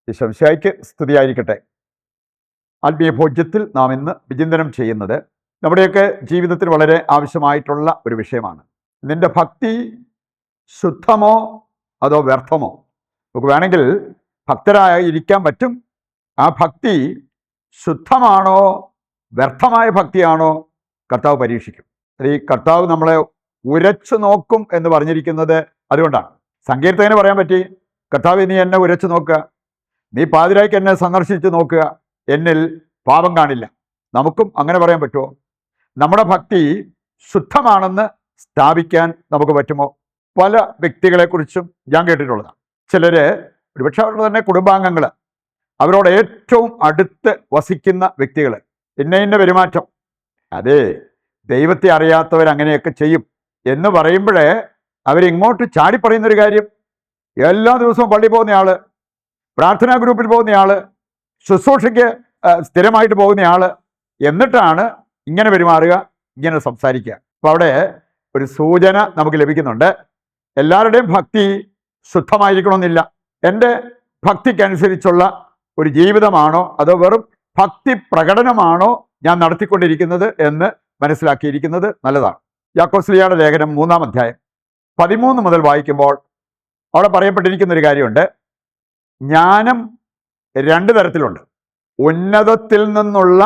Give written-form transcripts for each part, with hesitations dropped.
ഈശോമിശിഹായ്ക്ക് സ്തുതിയായിരിക്കട്ടെ. ആത്മീയ ഭോജ്യത്തിൽ നാം ഇന്ന് വിചിന്തനം ചെയ്യുന്നത് നമ്മുടെയൊക്കെ ജീവിതത്തിൽ വളരെ ആവശ്യമായിട്ടുള്ള ഒരു വിഷയമാണ്. നിന്റെ ഭക്തി ശുദ്ധമോ അതോ വ്യർത്ഥമോ? നമുക്ക് വേണമെങ്കിൽ ഭക്തരായി ഇരിക്കാൻ പറ്റും. ആ ഭക്തി ശുദ്ധമാണോ വ്യർത്ഥമായ ഭക്തിയാണോ കർത്താവ് പരീക്ഷിക്കും. ഈ കർത്താവ് നമ്മളെ ഉരച്ചു നോക്കും എന്ന് പറഞ്ഞിരിക്കുന്നത് അതുകൊണ്ടാണ്. സങ്കീർത്തകന് പറയാൻ പറ്റി, കർത്താവ് നീ എന്നെ ഉരച്ചു നോക്കുക, നീ പാതിരായ്ക്ക് എന്നെ സന്ദർശിച്ച് നോക്കുക, എന്നിൽ പാപം കാണില്ല. നമുക്കും അങ്ങനെ പറയാൻ പറ്റുമോ? നമ്മുടെ ഭക്തി ശുദ്ധമാണെന്ന് സ്ഥാപിക്കാൻ നമുക്ക് പറ്റുമോ? പല വ്യക്തികളെക്കുറിച്ചും ഞാൻ കേട്ടിട്ടുള്ളതാണ്. ചിലര് ഒരുപക്ഷെ അവരുടെ തന്നെ കുടുംബാംഗങ്ങൾ, അവരോട് ഏറ്റവും അടുത്ത് വസിക്കുന്ന വ്യക്തികൾ, ഇന്ന പെരുമാറ്റം, അതെ ദൈവത്തെ അറിയാത്തവരങ്ങനെയൊക്കെ ചെയ്യും എന്ന് പറയുമ്പോഴേ അവരിങ്ങോട്ട് ചാടി പറയുന്നൊരു കാര്യം, എല്ലാ ദിവസവും പള്ളി പോകുന്നയാള്, പ്രാർത്ഥനാ ഗ്രൂപ്പിൽ പോകുന്നയാള്, ശുശ്രൂഷയ്ക്ക് സ്ഥിരമായിട്ട് പോകുന്നയാള്, എന്നിട്ടാണ് ഇങ്ങനെ പെരുമാറുക, ഇങ്ങനെ സംസാരിക്കുക. അപ്പോൾ അവിടെ ഒരു സൂചന നമുക്ക് ലഭിക്കുന്നുണ്ട്. എല്ലാവരുടെയും ഭക്തി ശുദ്ധമായിരിക്കണമെന്നില്ല. എൻ്റെ ഭക്തിക്കനുസരിച്ചുള്ള ഒരു ജീവിതമാണോ അതോ വെറും ഭക്തി പ്രകടനമാണോ ഞാൻ നടത്തിക്കൊണ്ടിരിക്കുന്നത് എന്ന് മനസ്സിലാക്കിയിരിക്കുന്നത് നല്ലതാണ്. യാക്കോസ്ലിയുടെ ലേഖനം 3-ാം അധ്യായം 13 മുതൽ വായിക്കുമ്പോൾ അവിടെ പറയപ്പെട്ടിരിക്കുന്ന ഒരു കാര്യമുണ്ട്. ജ്ഞാനം 2 തരത്തിലുണ്ട്. ഉന്നതത്തിൽ നിന്നുള്ള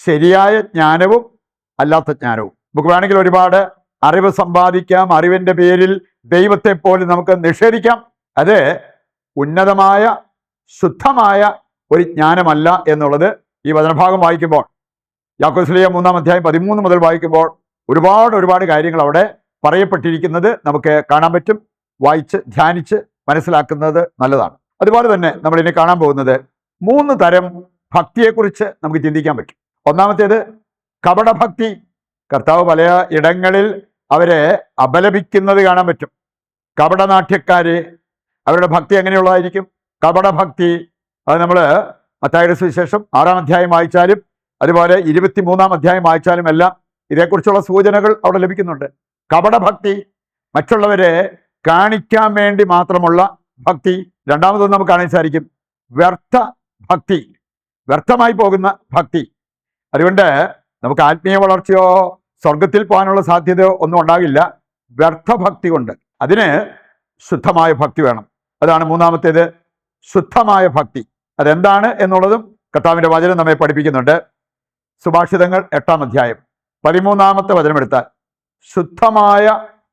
ശരിയായ ജ്ഞാനവും അല്ലാത്ത ജ്ഞാനവും. നമുക്ക് വേണമെങ്കിൽ ഒരുപാട് അറിവ് സമ്പാദിക്കാം, അറിവിൻ്റെ പേരിൽ ദൈവത്തെ പോലും നമുക്ക് നിഷേധിക്കാം. അത് ഉന്നതമായ ശുദ്ധമായ ഒരു ജ്ഞാനമല്ല എന്നുള്ളത് ഈ വചനഭാഗം വായിക്കുമ്പോൾ, യാക്കോസ്ലിയ 3-ാം അധ്യായം 13 മുതൽ വായിക്കുമ്പോൾ ഒരുപാട് കാര്യങ്ങൾ അവിടെ പറയപ്പെട്ടിരിക്കുന്നത് നമുക്ക് കാണാൻ പറ്റും. വായിച്ച് ധ്യാനിച്ച് മനസ്സിലാക്കുന്നത് നല്ലതാണ്. അതുപോലെ തന്നെ നമ്മൾ ഇനി കാണാൻ പോകുന്നത് 3 തരം ഭക്തിയെക്കുറിച്ച് നമുക്ക് ചിന്തിക്കാൻ പറ്റും. ഒന്നാമത്തേത് കപടഭക്തി. കർത്താവ് പല ഇടങ്ങളിൽ അവരെ അപലപിക്കുന്നത് കാണാൻ പറ്റും. കപടനാട്യക്കാര്, അവരുടെ ഭക്തി എങ്ങനെയുള്ളതായിരിക്കും? കപടഭക്തി. അത് നമ്മൾ മത്തായിയുടെ സുവിശേഷം 6-ാം അധ്യായം വായിച്ചാലും അതുപോലെ 23-ാം അധ്യായം വായിച്ചാലും എല്ലാം ഇതേക്കുറിച്ചുള്ള സൂചനകൾ അവിടെ ലഭിക്കുന്നുണ്ട്. കപടഭക്തി, മറ്റുള്ളവരെ കാണിക്കാൻ വേണ്ടി മാത്രമുള്ള ഭക്തി. രണ്ടാമതൊന്നും നമുക്ക് കാണാൻ സാധിക്കും, വ്യർത്ഥ ഭക്തി, വ്യർത്ഥമായി പോകുന്ന ഭക്തി. അതുകൊണ്ട് നമുക്ക് ആത്മീയ വളർച്ചയോ സ്വർഗത്തിൽ പോകാനുള്ള സാധ്യതയോ ഒന്നും ഉണ്ടാകില്ല വ്യർത്ഥഭക്തി കൊണ്ട്. അതിന് ശുദ്ധമായ ഭക്തി വേണം. അതാണ് 3-ാമത്തേത്, ശുദ്ധമായ ഭക്തി. അതെന്താണ് എന്നുള്ളതും കർത്താവിൻ്റെ വചനം നമ്മെ പഠിപ്പിക്കുന്നുണ്ട്. സുഭാഷിതങ്ങൾ 8-ാം അധ്യായം 13-ാമത്തെ വചനം എടുത്താൽ, ശുദ്ധമായ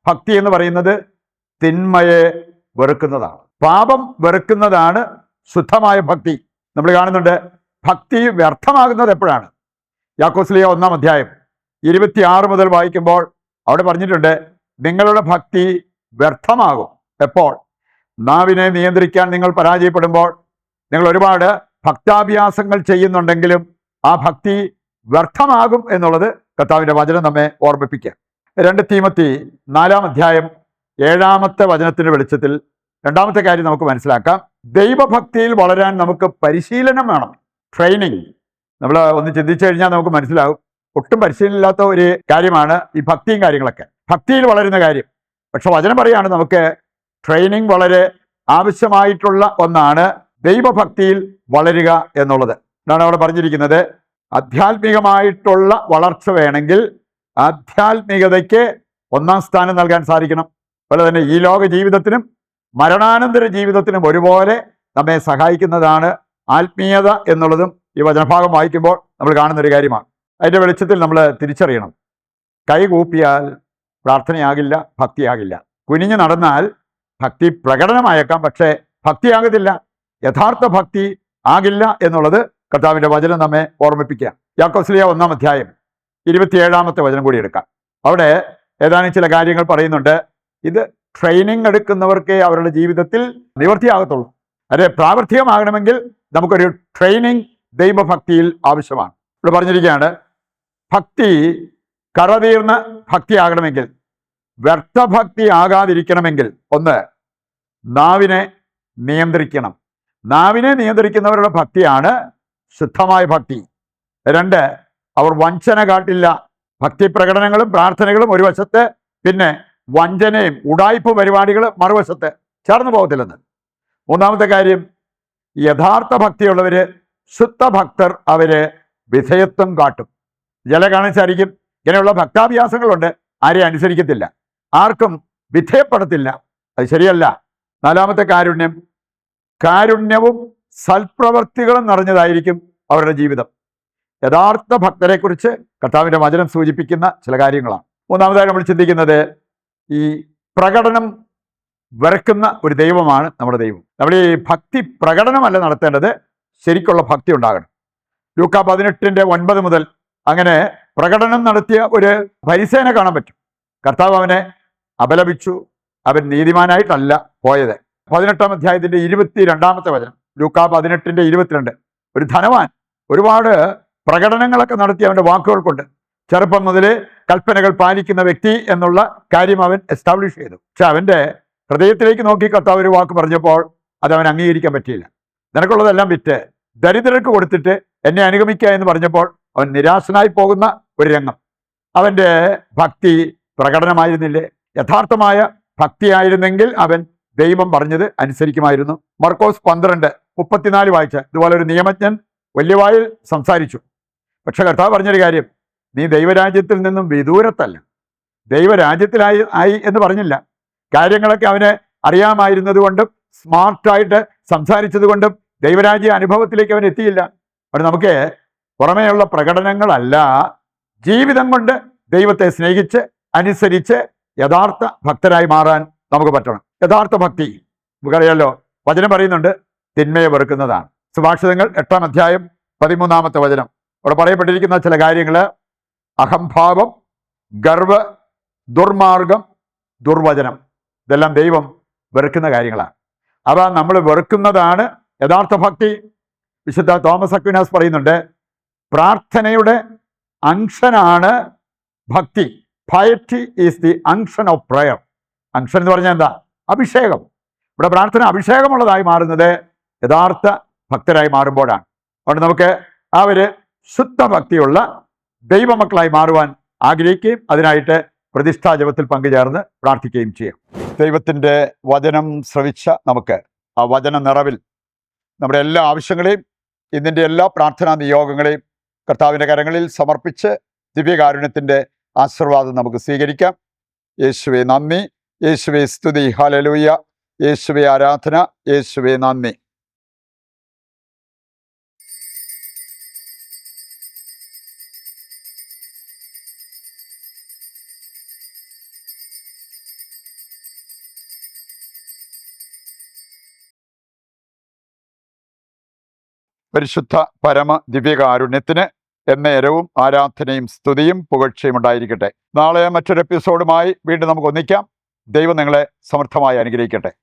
ഭക്തി എന്ന് പറയുന്നത് തിന്മയെ വെറുക്കുന്നതാണ്, പാപം വെറുക്കുന്നതാണ് ശുദ്ധമായ ഭക്തി. നമ്മൾ കാണുന്നുണ്ട് ഭക്തി വ്യർത്ഥമാകുന്നത് എപ്പോഴാണ്. യാക്കോസ്ലിയ 1-ാം അധ്യായം 26 മുതൽ വായിക്കുമ്പോൾ അവിടെ പറഞ്ഞിട്ടുണ്ട്, നിങ്ങളുടെ ഭക്തി വ്യർത്ഥമാകും എപ്പോൾ? നാവിനെ നിയന്ത്രിക്കാൻ നിങ്ങൾ പരാജയപ്പെടുമ്പോൾ. നിങ്ങൾ ഒരുപാട് ഭക്താഭ്യാസങ്ങൾ ചെയ്യുന്നുണ്ടെങ്കിലും ആ ഭക്തി വ്യർത്ഥമാകും എന്നുള്ളത് കർത്താവിൻ്റെ വചനം നമ്മെ ഓർമ്മിപ്പിക്കുക. 2 തീമോത്തി 4-ാം അധ്യായം 7-ാമത്തെ വചനത്തിൻ്റെ വെളിച്ചത്തിൽ രണ്ടാമത്തെ കാര്യം നമുക്ക് മനസ്സിലാക്കാം. ദൈവഭക്തിയിൽ വളരാൻ നമുക്ക് പരിശീലനം വേണം, ട്രെയിനിങ്. നമ്മൾ ഒന്ന് ചിന്തിച്ചു കഴിഞ്ഞാൽ നമുക്ക് മനസ്സിലാവും, ഒട്ടും പരിശീലനമില്ലാത്ത ഒരു കാര്യമാണ് ഈ ഭക്തിയും കാര്യങ്ങളൊക്കെ, ഭക്തിയിൽ വളരുന്ന കാര്യം. പക്ഷെ വചനം പറയാണ് നമുക്ക് ട്രെയിനിങ് വളരെ ആവശ്യമായിട്ടുള്ള ഒന്നാണ് ദൈവഭക്തിയിൽ വളരുക എന്നുള്ളത്. എന്നാണ് അവിടെ പറഞ്ഞിരിക്കുന്നത്, ആധ്യാത്മികമായിട്ടുള്ള വളർച്ച വേണമെങ്കിൽ ആധ്യാത്മികതയ്ക്ക് 1-ാം സ്ഥാനം നൽകാൻ സാധിക്കണം. അതുപോലെ തന്നെ ഈ ലോക ജീവിതത്തിനും മരണാനന്തര ജീവിതത്തിനും ഒരുപോലെ നമ്മെ സഹായിക്കുന്നതാണ് ആത്മീയത എന്നുള്ളതും ഈ വചനഭാഗം വായിക്കുമ്പോൾ നമ്മൾ കാണുന്നൊരു കാര്യമാണ്. അതിൻ്റെ വെളിച്ചത്തിൽ നമ്മൾ തിരിച്ചറിയണം, കൈകൂപ്പിയാൽ പ്രാർത്ഥനയാകില്ല, ഭക്തിയാകില്ല. കുനിഞ്ഞു നടന്നാൽ ഭക്തി പ്രകടനമായേക്കാം, പക്ഷേ ഭക്തിയാകത്തില്ല, യഥാർത്ഥ ഭക്തി ആകില്ല എന്നുള്ളത് കർത്താവിൻ്റെ വചനം നമ്മെ ഓർമ്മിപ്പിക്കുക. യാക്കോസ്ലിയ 1-ാം അധ്യായം 27-ാമത്തെ വചനം കൂടി എടുക്കാം. അവിടെ ഏതാനും ചില കാര്യങ്ങൾ പറയുന്നുണ്ട്. ഇത് ട്രെയിനിങ് എടുക്കുന്നവർക്കേ അവരുടെ ജീവിതത്തിൽ നിവൃത്തിയാകത്തുള്ളൂ. അത് പ്രാവർത്തികമാകണമെങ്കിൽ നമുക്കൊരു ട്രെയിനിങ് ദൈവഭക്തിയിൽ ആവശ്യമാണ്. ഇവിടെ പറഞ്ഞിരിക്കുകയാണ്, ഭക്തി കറതീർന്ന ഭക്തിയാകണമെങ്കിൽ, വ്യർത്ഥഭക്തി ആകാതിരിക്കണമെങ്കിൽ, 1, നാവിനെ നിയന്ത്രിക്കണം. നാവിനെ നിയന്ത്രിക്കുന്നവരുടെ ഭക്തിയാണ് ശുദ്ധമായ ഭക്തി. 2, അവർ വഞ്ചന കാട്ടില്ല. ഭക്തി പ്രകടനങ്ങളും പ്രാർത്ഥനകളും ഒരു വശത്ത്, പിന്നെ വഞ്ചനയും ഉടായ്പ പരിപാടികൾ മറുവശത്ത് ചേർന്ന് പോകത്തില്ലെന്ന്. 3-ാമത്തെ കാര്യം, യഥാർത്ഥ ഭക്തിയുള്ളവര്, ശുദ്ധഭക്തർ, അവര് വിധേയത്വം കാട്ടും. ചില കാണിച്ചായിരിക്കും ഇങ്ങനെയുള്ള ഭക്താഭ്യാസങ്ങളുണ്ട്, ആരെയും അനുസരിക്കത്തില്ല, ആർക്കും വിധേയപ്പെടത്തില്ല. അത് ശരിയല്ല. നാലാമത്തെ കാരുണ്യം. കാരുണ്യവും സൽപ്രവർത്തികളും നിറഞ്ഞതായിരിക്കും അവരുടെ ജീവിതം. യഥാർത്ഥ ഭക്തരെ കുറിച്ച് കർത്താവിന്റെ വചനം സൂചിപ്പിക്കുന്ന ചില കാര്യങ്ങളാണ്. മൂന്നാമതായി നമ്മൾ ചിന്തിക്കുന്നത്, ഈ പ്രകടനം വെറുക്കുന്ന ഒരു ദൈവമാണ് നമ്മുടെ ദൈവം. നമ്മുടെ ഈ ഭക്തി പ്രകടനമല്ല നടത്തേണ്ടത്, ശരിക്കുള്ള ഭക്തി ഉണ്ടാകണം. ലൂക്കാ 18:9 മുതൽ അങ്ങനെ പ്രകടനം നടത്തിയ ഒരു ഫരിസേനെ കാണാൻ പറ്റും. കർത്താവ് അവനെ അപലപിച്ചു. അവൻ നീതിമാനായിട്ടല്ല പോയത്. 18-ാം അധ്യായത്തിന്റെ 22-ാമത്തെ വചനം, ലൂക്കാ 18:22. ഒരു ധനവാൻ ഒരുപാട് പ്രകടനങ്ങളൊക്കെ നടത്തി അവന്റെ വാക്കുകൾ കൊണ്ട് ചെറുപ്പം മുതൽ കൽപ്പനകൾ പാലിക്കുന്ന വ്യക്തി എന്നുള്ള കാര്യം അവൻ എസ്റ്റാബ്ലിഷ് ചെയ്തു. പക്ഷെ അവന്റെ ഹൃദയത്തിലേക്ക് നോക്കി കർത്താവ് ഒരു വാക്ക് പറഞ്ഞപ്പോൾ അത് അവൻ അംഗീകരിക്കാൻ പറ്റിയില്ല. നിനക്കുള്ളതെല്ലാം വിറ്റ് ദരിദ്രർക്ക് കൊടുത്തിട്ട് എന്നെ അനുഗമിക്കുക എന്ന് പറഞ്ഞപ്പോൾ അവൻ നിരാശനായി പോകുന്ന ഒരു രംഗം. അവന്റെ ഭക്തി പ്രകടനമായിരുന്നില്ലേ? യഥാർത്ഥമായ ഭക്തിയായിരുന്നെങ്കിൽ അവൻ ദൈവം പറഞ്ഞത് അനുസരിക്കുമായിരുന്നു. മർക്കോസ് 12:34 വായിച്ച ഇതുപോലെ ഒരു നിയമജ്ഞൻ വലിയ വായിൽ സംസാരിച്ചു. പക്ഷെ കർത്താവ് പറഞ്ഞൊരു കാര്യം, നീ ദൈവരാജ്യത്തിൽ നിന്നും വിദൂരത്തല്ല. ദൈവരാജ്യത്തിലായി എന്ന് പറഞ്ഞില്ല. കാര്യങ്ങളൊക്കെ അവന് അറിയാമായിരുന്നത് കൊണ്ടും സ്മാർട്ടായിട്ട് സംസാരിച്ചത് കൊണ്ടും ദൈവരാജ്യ അനുഭവത്തിലേക്ക് അവൻ എത്തിയില്ല. അവിടെ നമുക്ക് പുറമേയുള്ള പ്രകടനങ്ങളല്ല, ജീവിതം കൊണ്ട് ദൈവത്തെ സ്നേഹിച്ച് അനുസരിച്ച് യഥാർത്ഥ ഭക്തരായി മാറാൻ നമുക്ക് പറ്റണം. യഥാർത്ഥ ഭക്തി നമുക്കറിയാലോ, വചനം പറയുന്നുണ്ട്, തിന്മയെ വെറുക്കുന്നതാണ്. സുഭാഷിതങ്ങൾ 8-ാം അധ്യായം 13-ാമത്തെ വചനം. അവിടെ പറയപ്പെട്ടിരിക്കുന്ന ചില കാര്യങ്ങൾ: അഹംഭാവം, ഗർവ്, ദുർമാർഗം, ദുർവചനം. ഇതെല്ലാം ദൈവം വെറുക്കുന്ന കാര്യങ്ങളാണ്. അവ നമ്മൾ വെറുക്കുന്നതാണ് യഥാർത്ഥ ഭക്തി. വിശുദ്ധ തോമസ് അക്വിനാസ് പറയുന്നുണ്ട്, പ്രാർത്ഥനയുടെ അങ്ഷനാണ് ഭക്തി. പയറ്റി is the unction of prayer. Unction എന്ന് പറഞ്ഞാൽ എന്താ? അഭിഷേകം. ഇവിടെ പ്രാർത്ഥന അഭിഷേകമുള്ളതായി മാറുന്നത് യഥാർത്ഥ ഭക്തരായി മാറുമ്പോഴാണ്. അതുകൊണ്ട് നമുക്ക് ആ ഒരു ശുദ്ധഭക്തിയുള്ള ദൈവമക്കളായി മാറുവാൻ ആഗ്രഹിക്കുകയും അതിനായിട്ട് പ്രതിഷ്ഠാ ജപത്തിൽ പങ്കുചേർന്ന് പ്രാർത്ഥിക്കുകയും ചെയ്യാം. ദൈവത്തിൻ്റെ വചനം ശ്രവിച്ച നമുക്ക് ആ വചന നിറവിൽ നമ്മുടെ എല്ലാ ആവശ്യങ്ങളെയും ഇതിൻ്റെ എല്ലാ പ്രാർത്ഥനാ നിയോഗങ്ങളെയും കർത്താവിൻ്റെ കരങ്ങളിൽ സമർപ്പിച്ച് ദിവ്യകാരുണ്യത്തിൻ്റെ ആശീർവാദം നമുക്ക് സ്വീകരിക്കാം. യേശുവേ നന്ദി, യേശുവേ സ്തുതി, ഹല്ലേലൂയ, യേശുവേ ആരാധന, യേശുവേ നന്ദി. പരിശുദ്ധ പരമ ദിവ്യകാരുണ്യത്തിന് എന്നേരവും ആരാധനയും സ്തുതിയും പുകഴ്ചയും ഉണ്ടായിരിക്കട്ടെ. നാളെ മറ്റൊരു എപ്പിസോഡുമായി വീണ്ടും നമുക്ക് ഒന്നിക്കാം. ദൈവം നിങ്ങളെ സമർത്ഥമായി അനുഗ്രഹിക്കട്ടെ.